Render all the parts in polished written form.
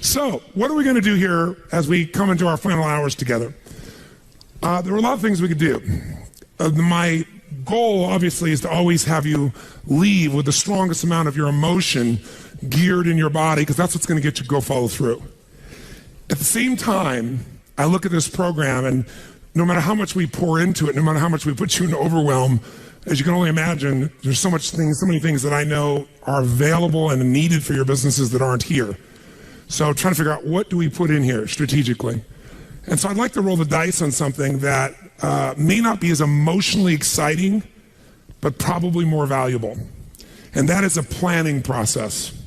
So, what are we going to do here as we come into our final hours together? There are a lot of things we could do. My goal, obviously, is to always have you leave with the strongest amount of your emotion geared in your body, because that's what's going to get you to go follow through. At the same time, I look at this program, and no matter how much we pour into it, no matter how much we put you in overwhelm, as you can only imagine, there's so many things that I know are available and needed for your businesses that aren't here. So trying to figure out, what do we put in here strategically? And so I'd like to roll the dice on something that may not be as emotionally exciting, but probably more valuable. And that is a planning process.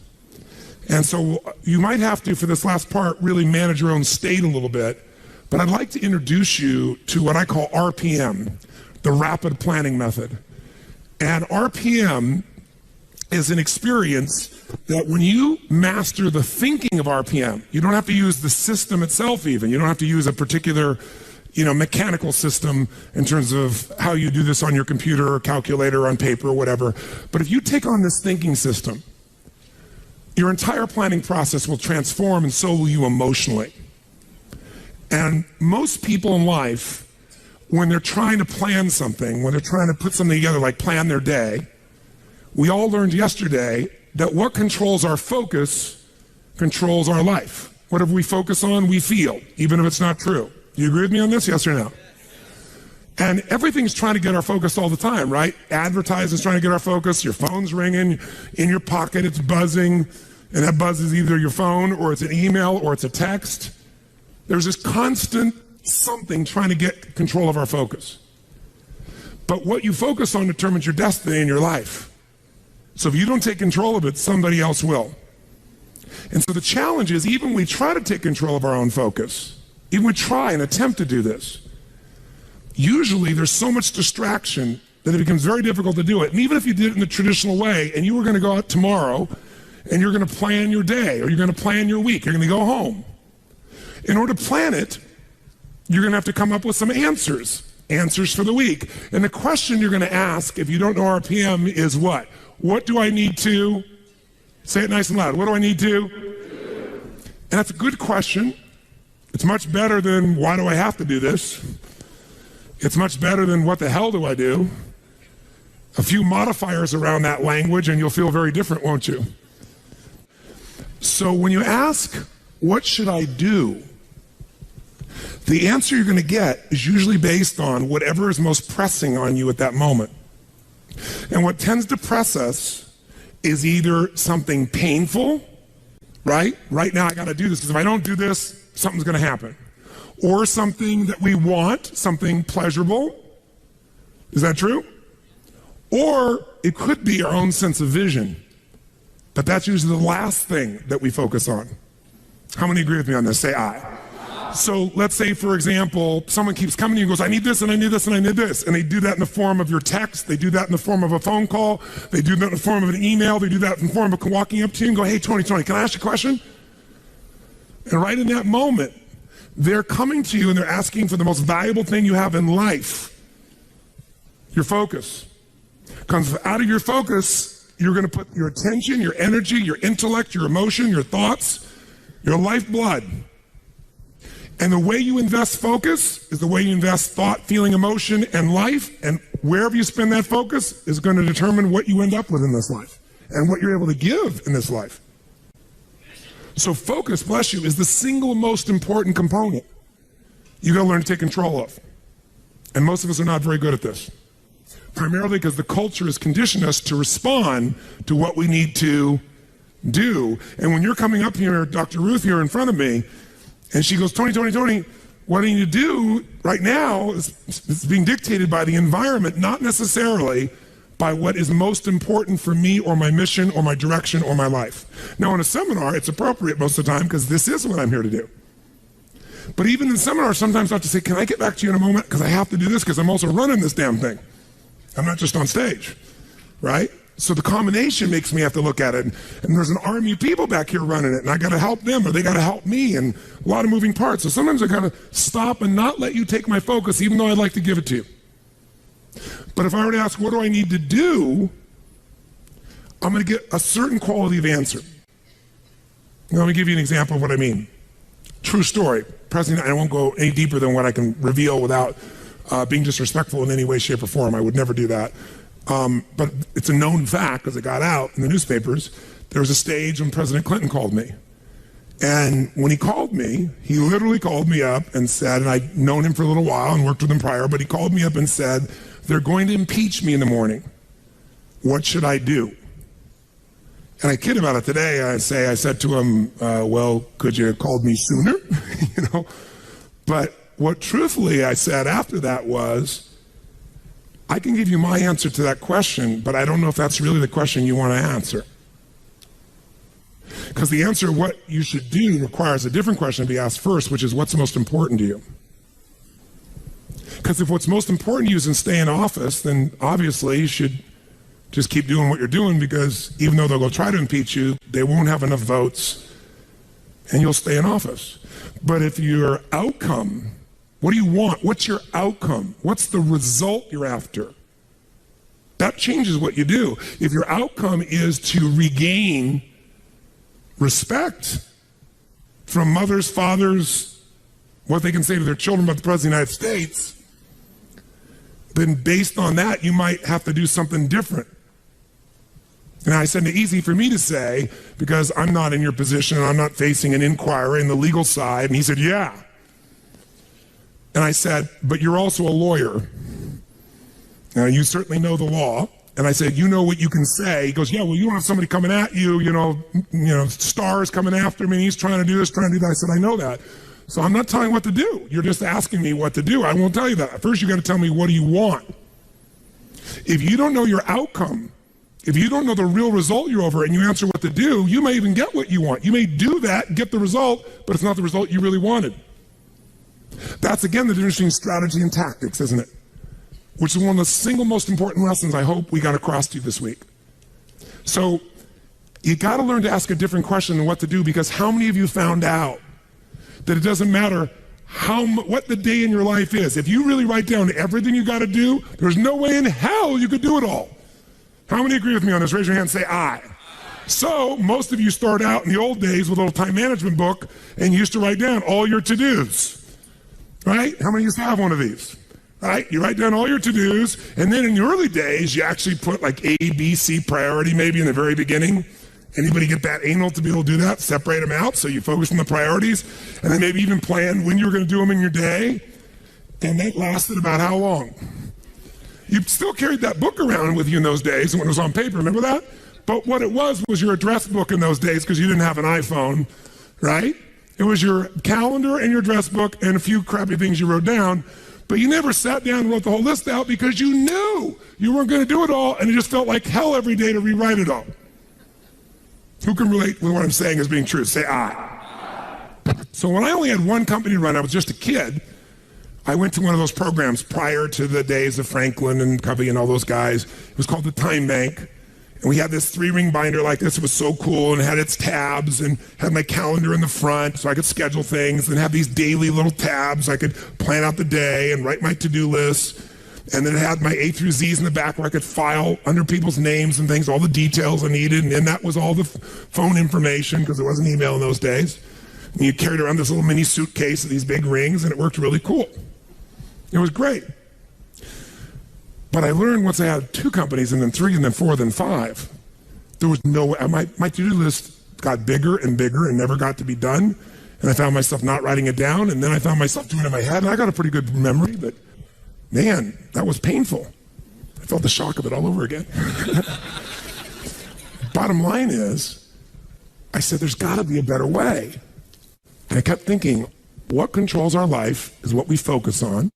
And so you might have to, for this last part, really manage your own state a little bit. But I'd like to introduce you to what I call RPM, the rapid planning method. And RPM is an experience that when you master the thinking of RPM, you don't have to use the system itself even. You don't have to use a particular, mechanical system in terms of how you do this on your computer or calculator or on paper or whatever. But if you take on this thinking system, your entire planning process will transform, and so will you emotionally. And most people in life, when they're trying to plan something, when they're trying to put something together, like plan their day, we all learned yesterday that what controls our focus controls our life. Whatever we focus on, we feel, even if it's not true. Do you agree with me on this, yes or no? And everything's trying to get our focus all the time, right? Advertising's trying to get our focus, your phone's ringing, in your pocket it's buzzing, and that buzz is either your phone, or it's an email, or it's a text. There's this constant something trying to get control of our focus. But what you focus on determines your destiny in your life. So if you don't take control of it, somebody else will. And so the challenge is, even when we try to take control of our own focus, even we try and attempt to do this, usually there's so much distraction that it becomes very difficult to do it. And even if you did it in the traditional way, and you were going to go out tomorrow, and you're going to plan your day, or you're going to plan your week, you're going to go home. In order to plan it, you're going to have to come up with some answers for the week. And the question you're going to ask, if you don't know RPM, is what? What do I need to? Say it nice and loud. What do I need to? And that's a good question. It's much better than, why do I have to do this? It's much better than, what the hell do I do? A few modifiers around that language and you'll feel very different, won't you? So when you ask, what should I do? The answer you're going to get is usually based on whatever is most pressing on you at that moment. And what tends to press us is either something painful, right? Right now I got to do this, because if I don't do this, something's going to happen. Or something that we want, something pleasurable. Is that true? Or it could be our own sense of vision. But that's usually the last thing that we focus on. How many agree with me on this? Say aye. So let's say, for example, someone keeps coming to you and goes, I need this, and I need this, and I need this. And they do that in the form of your text. They do that in the form of a phone call. They do that in the form of an email. They do that in the form of walking up to you and go, hey, Tony, can I ask you a question? And right in that moment, they're coming to you and they're asking for the most valuable thing you have in life, your focus. Because out of your focus, you're going to put your attention, your energy, your intellect, your emotion, your thoughts, your lifeblood. And the way you invest focus is the way you invest thought, feeling, emotion, and life. And wherever you spend that focus is going to determine what you end up with in this life and what you're able to give in this life. So focus, bless you, is the single most important component you got to learn to take control of. And most of us are not very good at this. Primarily because the culture has conditioned us to respond to what we need to do. And when you're coming up here, Dr. Ruth here in front of me, and she goes, Tony, what I need to do right now is being dictated by the environment, not necessarily by what is most important for me or my mission or my direction or my life. Now in a seminar, it's appropriate most of the time because this is what I'm here to do. But even in seminars, sometimes I have to say, can I get back to you in a moment? Because I have to do this because I'm also running this damn thing. I'm not just on stage, right? So the combination makes me have to look at it. And there's an army of people back here running it, and I got to help them, or they got to help me, and a lot of moving parts. So sometimes I got to stop and not let you take my focus, even though I'd like to give it to you. But if I were to ask, what do I need to do? I'm going to get a certain quality of answer. Let me give you an example of what I mean. True story. President, I won't go any deeper than what I can reveal without being disrespectful in any way, shape, or form. I would never do that. But it's a known fact because it got out in the newspapers. There was a stage when President Clinton called me. And when he called me, he literally called me up and said, and I'd known him for a little while and worked with him prior, but he called me up and said, they're going to impeach me in the morning. What should I do? And I kid about it today. I said to him, well, could you have called me sooner? But what truthfully I said after that was, I can give you my answer to that question, but I don't know if that's really the question you want to answer. Because the answer of what you should do requires a different question to be asked first, which is what's most important to you? Because if what's most important to you is to stay in office, then obviously you should just keep doing what you're doing, because even though they'll go try to impeach you, they won't have enough votes and you'll stay in office. But if your outcome, what do you want? What's your outcome? What's the result you're after? That changes what you do. If your outcome is to regain respect from mothers, fathers, what they can say to their children about the President of the United States, then based on that, you might have to do something different. And I said, it's easy for me to say, because I'm not in your position, and I'm not facing an inquiry in the legal side. And he said, yeah. And I said, but you're also a lawyer. Now, you certainly know the law. And I said, you know what you can say. He goes, yeah, well, you don't have somebody coming at you, stars coming after me. He's trying to do this, trying to do that. I said, I know that. So I'm not telling you what to do. You're just asking me what to do. I won't tell you that. First, you got to tell me, what do you want? If you don't know your outcome, if you don't know the real result you're over and you answer what to do, you may even get what you want. You may do that, get the result, but it's not the result you really wanted. That's, again, the difference between strategy and tactics, isn't it? Which is one of the single most important lessons I hope we got across to you this week. So you got to learn to ask a different question than what to do, because how many of you found out that it doesn't matter what the day in your life is? If you really write down everything you got to do, there's no way in hell you could do it all. How many agree with me on this? Raise your hand and say aye. So most of you start out in the old days with a little time management book and you used to write down all your to-dos, right? How many used to have one of these? Right? You write down all your to-dos, and then in the early days, you actually put like A, B, C priority maybe in the very beginning. Anybody get that anal to be able to do that? Separate them out so you focus on the priorities, and then maybe even plan when you were going to do them in your day. And that lasted about how long? You still carried that book around with you in those days when it was on paper, remember that? But what it was your address book in those days, because you didn't have an iPhone, right? It was your calendar and your address book and a few crappy things you wrote down, but you never sat down and wrote the whole list out because you knew you weren't going to do it all, and it just felt like hell every day to rewrite it all. Who can relate with what I'm saying as being true? Say aye. So when I only had one company to run, I was just a kid, I went to one of those programs prior to the days of Franklin and Covey and all those guys. It was called the Time Bank. And we had this 3-ring binder like this. It was so cool, and it had its tabs and had my calendar in the front so I could schedule things, and have these daily little tabs. I could plan out the day and write my to-do lists. And then it had my A through Z's in the back where I could file under people's names and things, all the details I needed. And then that was all the phone information, because there wasn't email in those days. And you carried around this little mini suitcase with these big rings, and it worked really cool. It was great. But I learned once I had 2 companies, and then 3, and then 4, then 5, there was no way. My to-do list got bigger and bigger and never got to be done. And I found myself not writing it down, and then I found myself doing it in my head. And I got a pretty good memory, but man, that was painful. I felt the shock of it all over again. Bottom line is, I said, there's got to be a better way. And I kept thinking, what controls our life is what we focus on.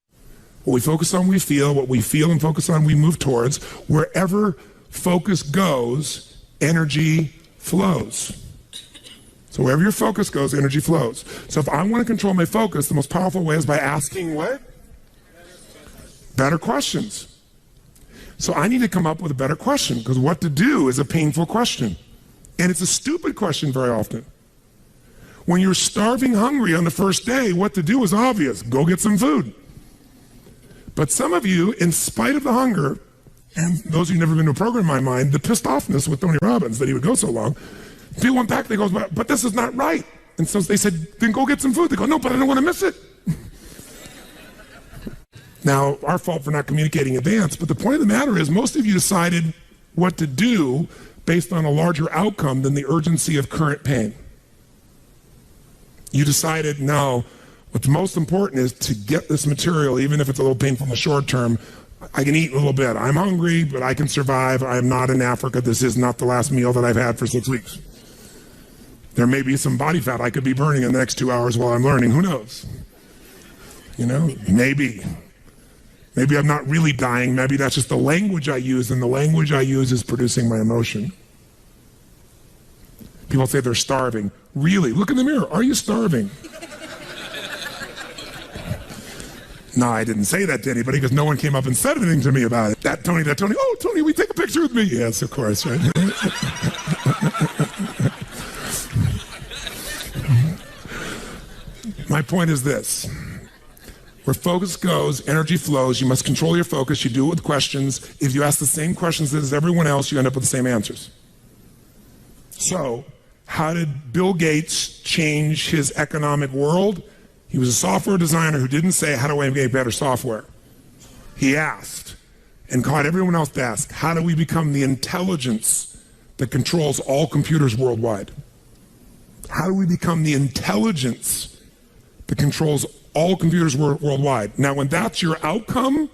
What we focus on, we feel. What we feel and focus on, we move towards. Wherever focus goes, energy flows. So wherever your focus goes, energy flows. So if I want to control my focus, the most powerful way is by asking what? Better questions. So I need to come up with a better question, because what to do is a painful question. And it's a stupid question very often. When you're starving hungry on the first day, what to do is obvious. Go get some food. But some of you, in spite of the hunger, and those who've never been to a program in my mind, the pissed offness with Tony Robbins that he would go so long, People went back, they go, but this is not right. And so they said, then go get some food. They go, no, but I don't want to miss it. Now, our fault for not communicating in advance, but the point of the matter is most of you decided what to do based on a larger outcome than the urgency of current pain. You decided, no, what's most important is to get this material, even if it's a little painful in the short term. I can eat a little bit. I'm hungry, but I can survive. I am not in Africa. This is not the last meal that I've had for 6 weeks. There may be some body fat I could be burning in the next 2 hours while I'm learning. Who knows? You know, maybe. Maybe I'm not really dying. Maybe that's just the language I use, and the language I use is producing my emotion. People say they're starving. Really? Look in the mirror. Are you starving? No, I didn't say that to anybody because no one came up and said anything to me about it. That Tony. Oh, Tony, will you take a picture with me? Yes, of course, right? My point is this. Where focus goes, energy flows. You must control your focus. You do it with questions. If you ask the same questions as everyone else, you end up with the same answers. So, how did Bill Gates change his economic world? He was a software designer who didn't say, how do I make better software? He asked, and caught everyone else to ask, how do we become the intelligence that controls all computers worldwide? How do we become the intelligence that controls all computers worldwide? Now, when that's your outcome,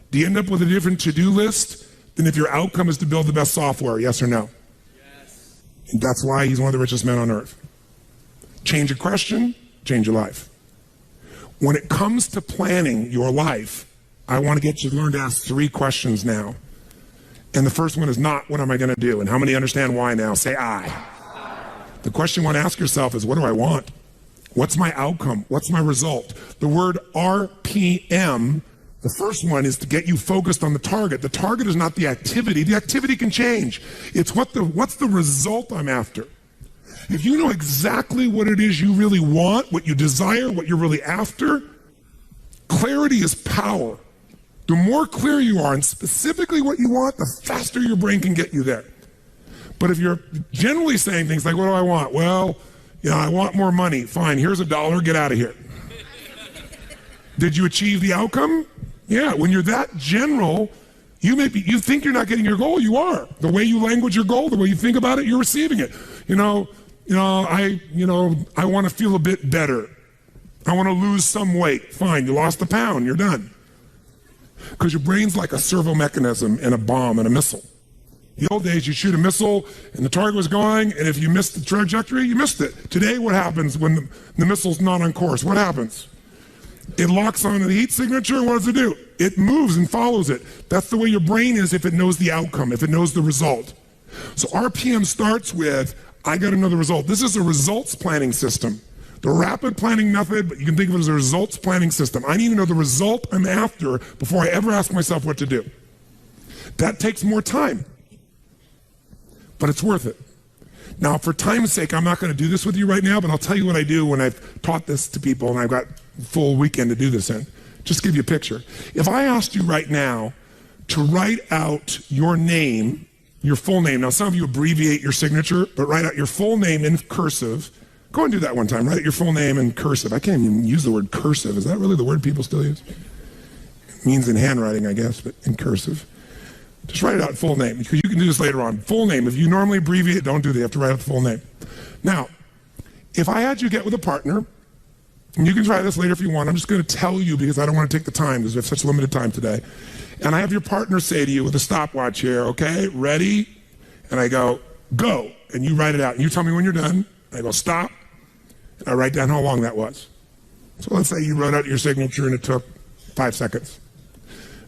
do you end up with a different to-do list than if your outcome is to build the best software, yes or no? Yes. And that's why he's one of the richest men on earth. Change a question, change your life. When it comes to planning your life, I want to get you to learn to ask 3 questions now. And the first one is not, what am I going to do? And how many understand why now? Say I. The question you want to ask yourself is, what do I want? What's my outcome? What's my result? The word RPM, the first one is to get you focused on the target. The target is not the activity. The activity can change. It's what's the result I'm after. If you know exactly what it is you really want, what you desire, what you're really after, clarity is power. The more clear you are and specifically what you want, the faster your brain can get you there. But if you're generally saying things like, what do I want? Well, you know, I want more money. Fine, here's $1, get out of here. Did you achieve the outcome? Yeah, when you're that general, you think you're not getting your goal, you are. The way you language your goal, the way you think about it, you're receiving it. I want to feel a bit better. I want to lose some weight. Fine, you lost a pound, you're done. Because your brain's like a servo mechanism and a bomb and a missile. The old days, you shoot a missile and the target was going, and if you missed the trajectory, you missed it. Today, what happens when the missile's not on course? What happens? It locks on the heat signature, what does it do? It moves and follows it. That's the way your brain is if it knows the outcome, if it knows the result. So RPM starts with, I got to know the result. This is a results planning system. The rapid planning method, but you can think of it as a results planning system. I need to know the result I'm after before I ever ask myself what to do. That takes more time, but it's worth it. Now, for time's sake, I'm not going to do this with you right now, but I'll tell you what I do when I've taught this to people and I've got a full weekend to do this in. Just to give you a picture. If I asked you right now to write out your name, your full name. Now, some of you abbreviate your signature, but write out your full name in cursive. Go and do that one time. Write out your full name in cursive. I can't even use the word cursive. Is that really the word people still use? It means in handwriting, I guess, but in cursive. Just write it out full name, because you can do this later on. Full name. If you normally abbreviate, don't do that. You have to write out the full name. Now, if I had you get with a partner, and you can try this later if you want. I'm just going to tell you because I don't want to take the time because we have such limited time today. And I have your partner say to you with a stopwatch here, okay, ready? And I go, go. And you write it out. And you tell me when you're done. I go, stop. And I write down how long that was. So let's say you wrote out your signature and it took 5 seconds.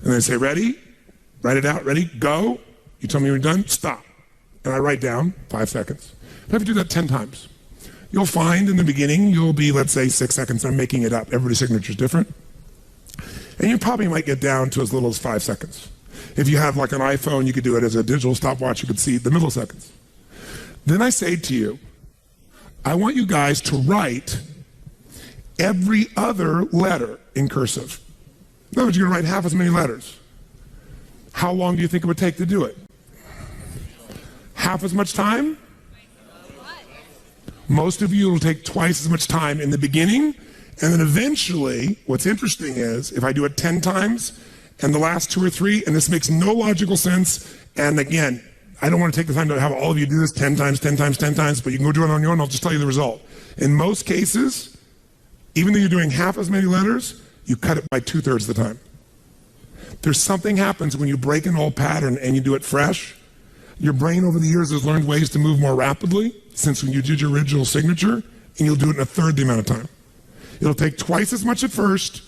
And then say, ready? Write it out. Ready? Go. You tell me when you're done. Stop. And I write down 5 seconds. I have to do that 10 times. You'll find in the beginning, you'll be, let's say, 6 seconds. I'm making it up. Everybody's signature is different. And you probably might get down to as little as 5 seconds. If you have like an iPhone, you could do it as a digital stopwatch. You could see the milliseconds. Then I say to you, I want you guys to write every other letter in cursive. In other words, you're going to write half as many letters. How long do you think it would take to do it? Half as much time? Most of you, it'll take twice as much time in the beginning, and then eventually, what's interesting is, if I do it 10 times, and the last 2 or 3, and this makes no logical sense, and again, I don't want to take the time to have all of you do this 10 times, 10 times, 10 times, but you can go do it on your own, I'll just tell you the result. In most cases, even though you're doing half as many letters, you cut it by 2/3 the time. There's something happens when you break an old pattern and you do it fresh. Your brain over the years has learned ways to move more rapidly since when you did your original signature, and you'll do it in 1/3 the amount of time. It'll take twice as much at first,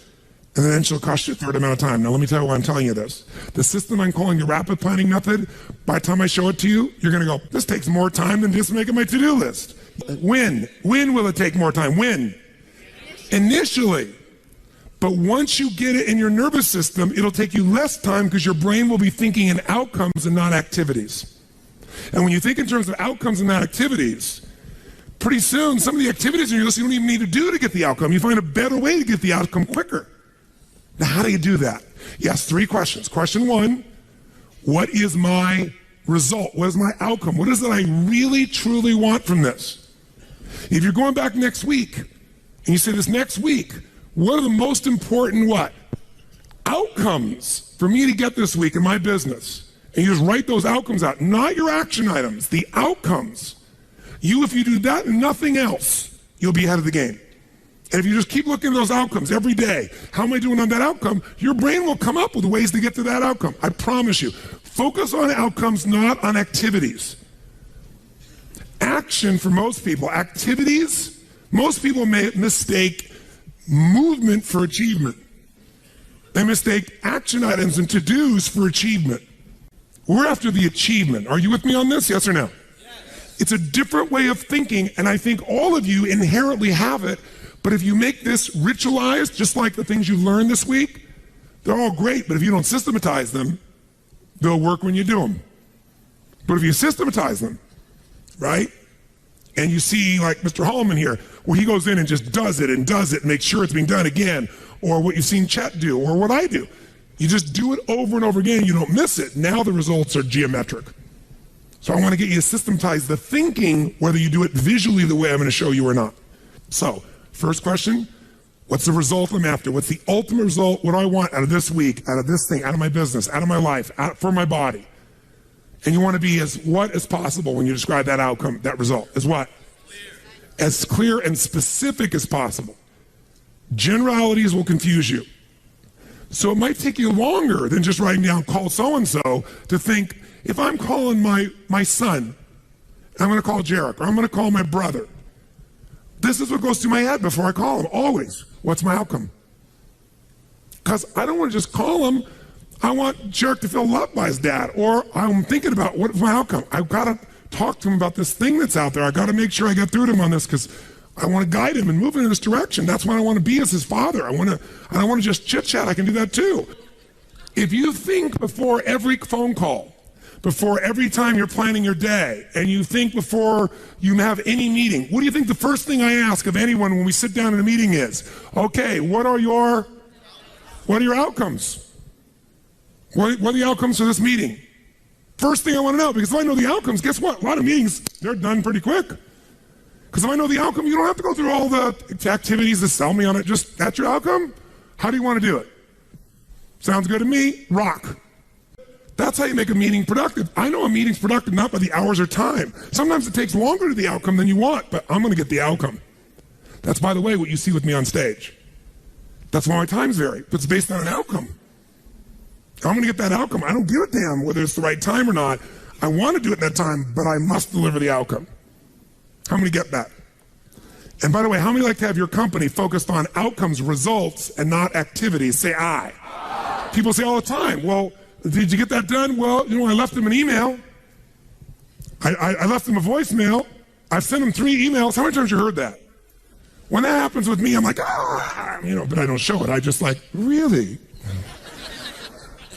and then it'll cost you 1/3 amount of time. Now let me tell you why I'm telling you this. The system I'm calling the rapid planning method, by the time I show it to you, you're gonna go, this takes more time than just making my to-do list. When will it take more time? When? Initially. But once you get it in your nervous system, it'll take you less time because your brain will be thinking in outcomes and not activities. And when you think in terms of outcomes and not activities, pretty soon some of the activities in your list you don't even need to do to get the outcome. You find a better way to get the outcome quicker. Now, how do you do that? Yes, 3 questions. Question 1, what is my result? What is my outcome? What is it I really, truly want from this? If you're going back next week, and you say this next week, what are the most important what? Outcomes for me to get this week in my business? And you just write those outcomes out, not your action items, the outcomes. If you do that and nothing else, you'll be ahead of the game. And if you just keep looking at those outcomes every day, how am I doing on that outcome? Your brain will come up with ways to get to that outcome. I promise you. Focus on outcomes, not on activities. Action for most people, activities, most people may mistake movement for achievement. They mistake action items and to-dos for achievement. We're after the achievement. Are you with me on this? Yes or no? Yes. It's a different way of thinking, and I think all of you inherently have it. But if you make this ritualized, just like the things you learned this week, they're all great, but if you don't systematize them, they'll work when you do them. But if you systematize them, right? And you see like Mr. Hallman here, where he goes in and just does it and makes sure it's being done again, or what you've seen Chet do, or what I do. You just do it over and over again, you don't miss it. Now the results are geometric. So I want to get you to systematize the thinking, whether you do it visually the way I'm going to show you or not. So, first question, what's the result I'm after? What's the ultimate result? What do I want out of this week, out of this thing, out of my business, out of my life, for my body? And you want to be as what as possible when you describe that outcome, that result. As what? As clear and specific as possible. Generalities will confuse you. So it might take you longer than just writing down call so-and-so to think, if I'm calling my son, I'm going to call Jarek, or I'm going to call my brother. This is what goes through my head before I call him, always. What's my outcome? Because I don't want to just call him. I want Jarek to feel loved by his dad. Or I'm thinking about what's my outcome? I've got to talk to him about this thing that's out there. I've got to make sure I get through to him on this because I want to guide him and move him in this direction. That's what I want to be as his father. I don't want to just chit-chat. I can do that too. If you think before every phone call, before every time you're planning your day, and you think before you have any meeting, what do you think the first thing I ask of anyone when we sit down in a meeting is? Okay, what are your outcomes? What are the outcomes for this meeting? First thing I want to know, because if I know the outcomes, guess what? A lot of meetings, they're done pretty quick. Because if I know the outcome, you don't have to go through all the activities to sell me on it. Just, that's your outcome? How do you want to do it? Sounds good to me? Rock. That's how you make a meeting productive. I know a meeting's productive not by the hours or time. Sometimes it takes longer to the outcome than you want, but I'm going to get the outcome. That's, by the way, what you see with me on stage. That's why my times vary, but it's based on an outcome. I'm going to get that outcome. I don't give a damn whether it's the right time or not. I want to do it in that time, but I must deliver the outcome. How many get that? And by the way, how many like to have your company focused on outcomes, results, and not activities? Say aye. People say all the time, well, did you get that done? Well, I left them an email. I left them a voicemail. I've sent them 3 emails. How many times have you heard that? When that happens with me, I'm like, but I don't show it. I just like, really?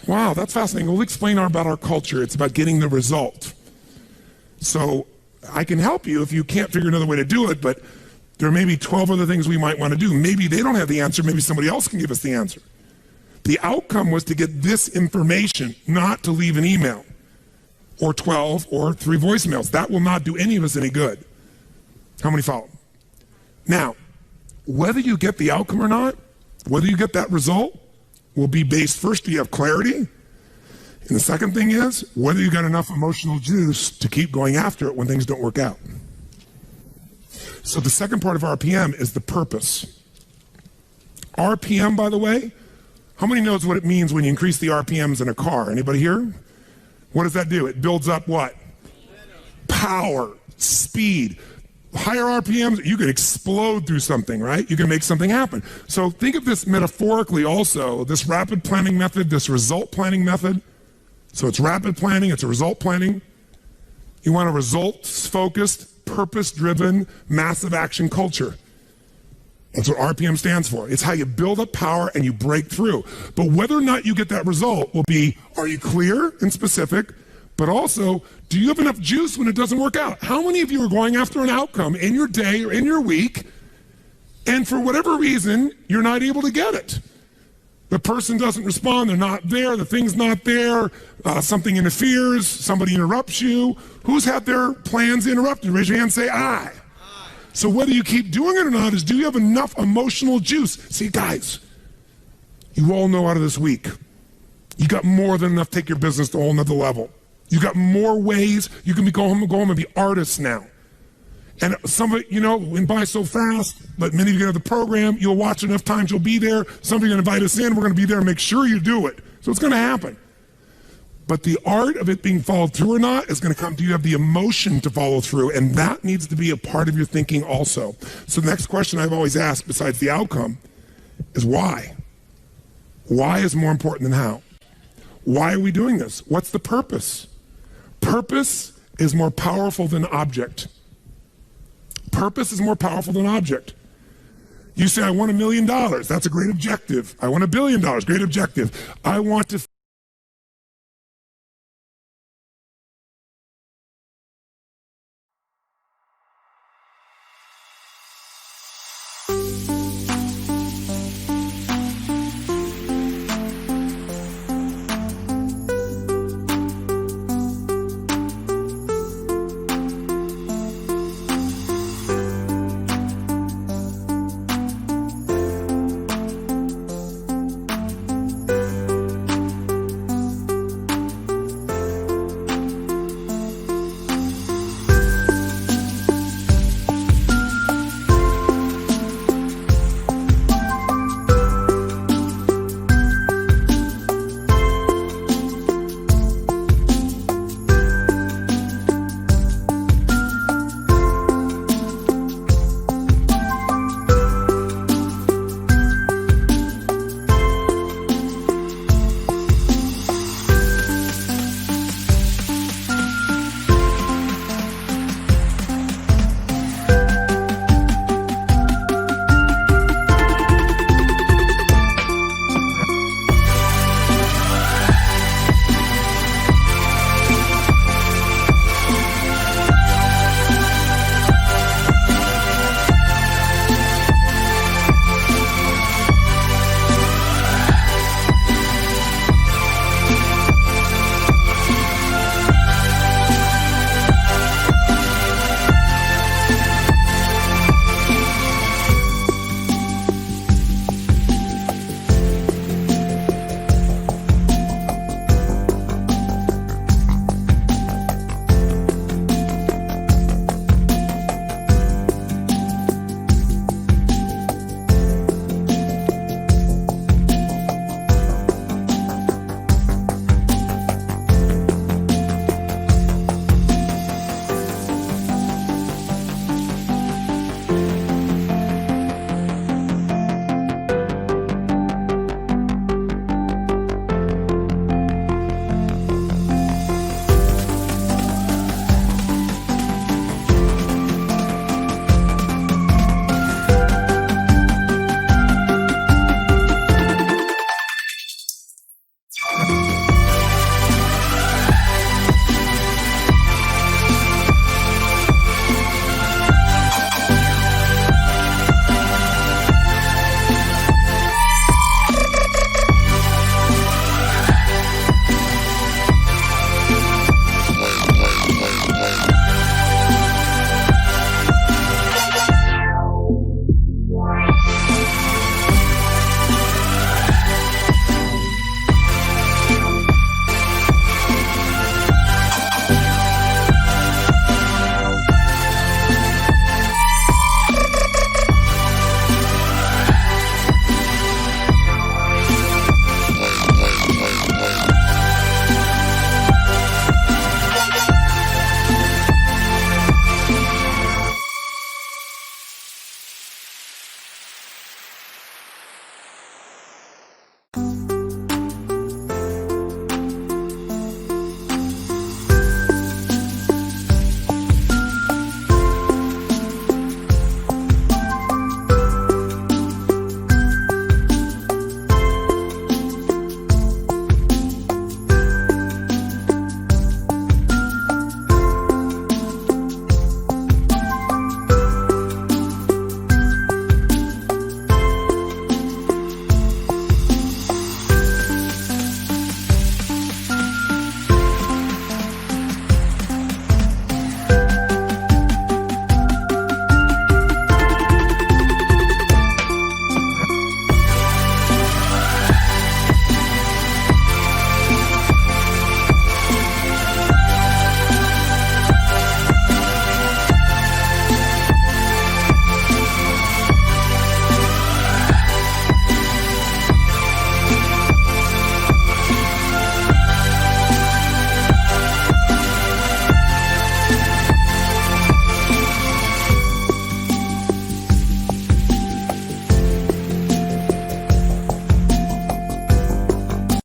Wow, that's fascinating. We'll explain about our culture. It's about getting the result. So I can help you if you can't figure another way to do it, but there may be 12 other things we might want to do. Maybe they don't have the answer. Maybe somebody else can give us the answer. The outcome was to get this information, not to leave an email or 12 or 3 voicemails. That will not do any of us any good. How many follow? Now, whether you get the outcome or not, whether you get that result, will be based, first, do you have clarity? And the second thing is, whether you got enough emotional juice to keep going after it when things don't work out. So the second part of RPM is the purpose. RPM, by the way, how many knows what it means when you increase the RPMs in a car? Anybody here? What does that do? It builds up what? Power, speed. Higher RPMs, you can explode through something, right? You can make something happen. So think of this metaphorically also, this rapid planning method, this result planning method. So it's rapid planning, it's a result planning. You want a results-focused, purpose-driven, massive action culture. That's what RPM stands for. It's how you build up power and you break through. But whether or not you get that result will be, are you clear and specific? But also, do you have enough juice when it doesn't work out? How many of you are going after an outcome in your day or in your week, and for whatever reason, you're not able to get it? The person doesn't respond, they're not there, the thing's not there, something interferes, somebody interrupts you. Who's had their plans interrupted? Raise your hand and say, I. So whether you keep doing it or not is, do you have enough emotional juice? See, guys, you all know out of this week, you got more than enough to take your business to a whole nother level. You got more ways. You can go home and be artists now. And somebody, went by so fast, but many of you get to the program, you'll watch enough times, you'll be there. Somebody's going to invite us in, we're going to be there and make sure you do it. So it's going to happen. But the art of it being followed through or not is going to come to you have the emotion to follow through, and that needs to be a part of your thinking also. So the next question I've always asked, besides the outcome, is why? Why is more important than how? Why are we doing this? What's the purpose? Purpose is more powerful than object. Purpose is more powerful than object. You say, I want $1 million. That's a great objective. I want $1 billion. Great objective. I want to